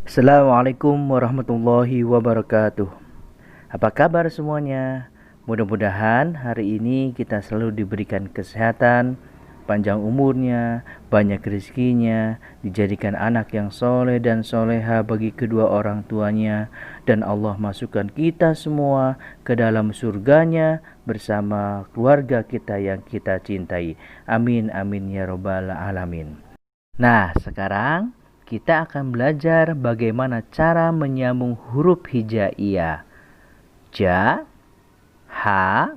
Assalamualaikum warahmatullahi wabarakatuh. Apa kabar semuanya? Mudah-mudahan hari ini kita selalu diberikan kesehatan, panjang umurnya, banyak rezekinya, dijadikan anak yang soleh dan soleha bagi kedua orang tuanya, dan Allah masukkan kita semua ke dalam surganya bersama keluarga kita yang kita cintai. Amin amin ya robbal alamin. Nah, sekarang kita akan belajar bagaimana cara menyambung huruf hijaiyah. Ja, ha,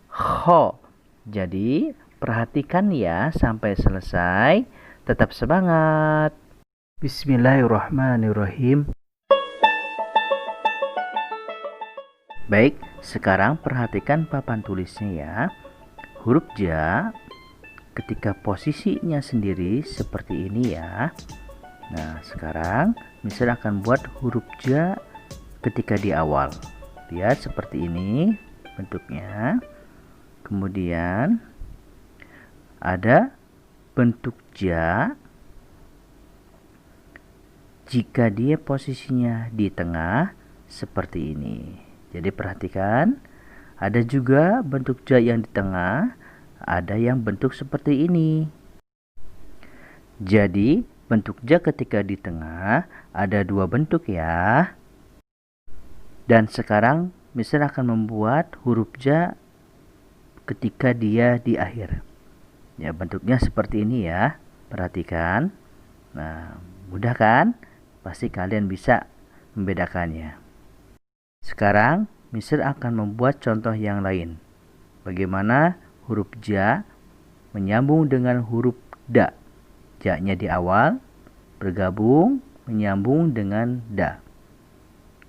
kho. Jadi, perhatikan ya sampai selesai. Tetap semangat. Bismillahirrahmanirrahim. Baik, sekarang perhatikan papan tulisnya ya. Huruf ja ketika posisinya sendiri seperti ini ya. Nah, sekarang misal akan buat huruf ja ketika di awal. Lihat seperti ini bentuknya. Kemudian ada bentuk ja jika dia posisinya di tengah seperti ini. Jadi perhatikan, ada juga bentuk ja yang di tengah, ada yang bentuk seperti ini. Jadi bentuk ja ketika di tengah ada dua bentuk ya. Dan sekarang misal akan membuat huruf ja ketika dia di akhir. Ya, bentuknya seperti ini ya. Perhatikan. Nah, mudah kan? Pasti kalian bisa membedakannya. Sekarang misal akan membuat contoh yang lain. Bagaimana huruf ja menyambung dengan huruf da. Ja-nya di awal bergabung menyambung dengan da.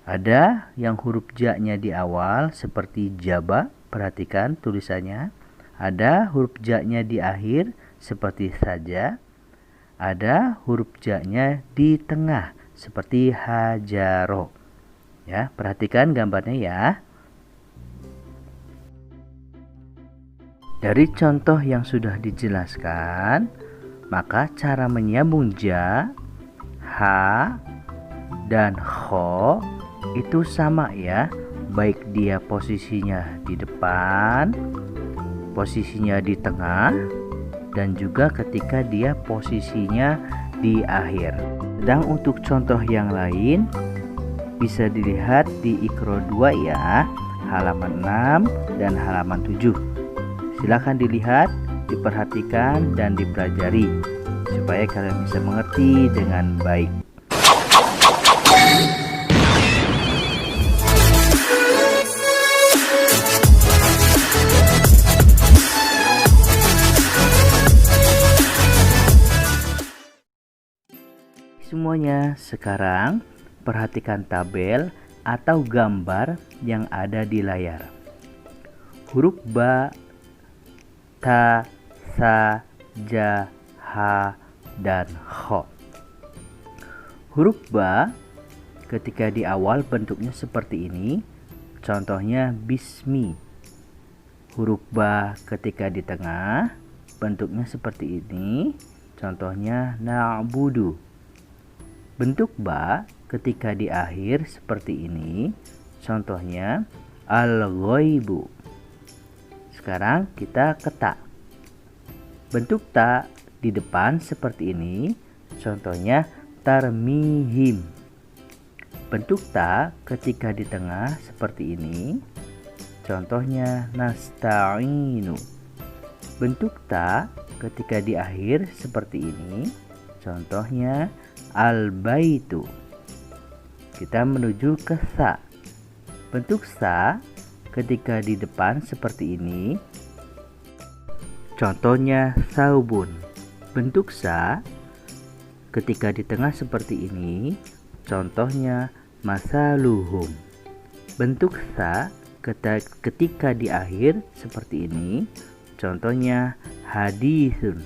Ada yang huruf ja-nya di awal seperti jaba, perhatikan tulisannya. Ada huruf ja-nya di akhir seperti saja. Ada huruf ja-nya di tengah seperti hajaro. Ya, perhatikan gambarnya ya. Dari contoh yang sudah dijelaskan, maka cara menyambung ja, ha, dan kho itu sama ya, baik dia posisinya di depan, posisinya di tengah, dan juga ketika dia posisinya di akhir. Sedang untuk contoh yang lain bisa dilihat di Iqra 2 ya, halaman 6 dan halaman 7. Silakan dilihat, diperhatikan dan dipelajari supaya kalian bisa mengerti dengan baik. Semuanya, sekarang perhatikan tabel atau gambar yang ada di layar. Huruf ba, ta, sa, ja, ha, dan kho. Huruf ba ketika di awal bentuknya seperti ini, contohnya bismi. Huruf ba ketika di tengah bentuknya seperti ini, contohnya na'budu. Bentuk ba ketika di akhir seperti ini, contohnya al-ghaibu. Sekarang kita ke ta. Bentuk ta di depan seperti ini, contohnya tarmihim. Bentuk ta ketika di tengah seperti ini, contohnya nasta'inu. Bentuk ta ketika di akhir seperti ini, contohnya al-baitu. Kita menuju ke sa. Bentuk sa ketika di depan seperti ini, contohnya saubun. Bentuk sa ketika di tengah seperti ini, contohnya masaluhum. Bentuk sa ketika di akhir seperti ini, contohnya hadisun.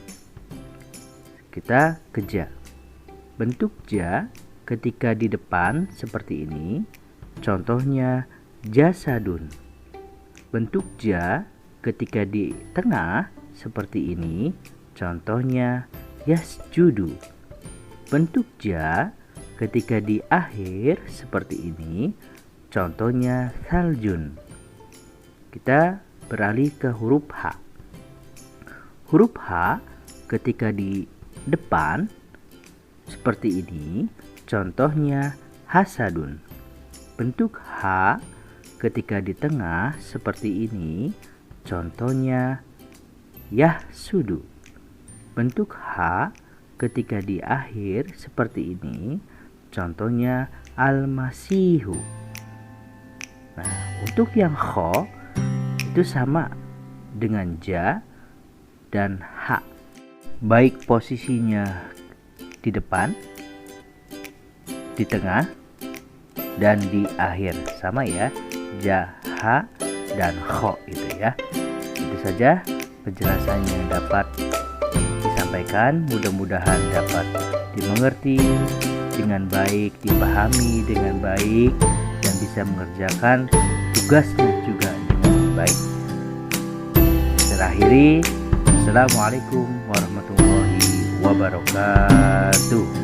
Kita ke ja. Bentuk ja ketika di depan seperti ini, contohnya jasadun. Bentuk ja ketika di tengah seperti ini, contohnya yasjudu. Bentuk ja ketika di akhir seperti ini, contohnya saljun. Kita beralih ke huruf H. Huruf H ketika di depan seperti ini, contohnya hasadun. Bentuk H ketika di tengah seperti ini, contohnya yahsudu. Bentuk H ketika di akhir seperti ini, contohnya al-masihu. Nah, untuk yang kho itu sama dengan ja dan ha. Baik posisinya di depan, di tengah, dan di akhir. Sama ya, ja, ha, dan kho itu ya. Itu saja penjelasannya yang dapat disampaikan. Mudah-mudahan dapat dimengerti dengan baik, dipahami dengan baik, dan bisa mengerjakan tugasnya juga dengan baik. Terakhiri, Assalamualaikum warahmatullahi wabarakatuh.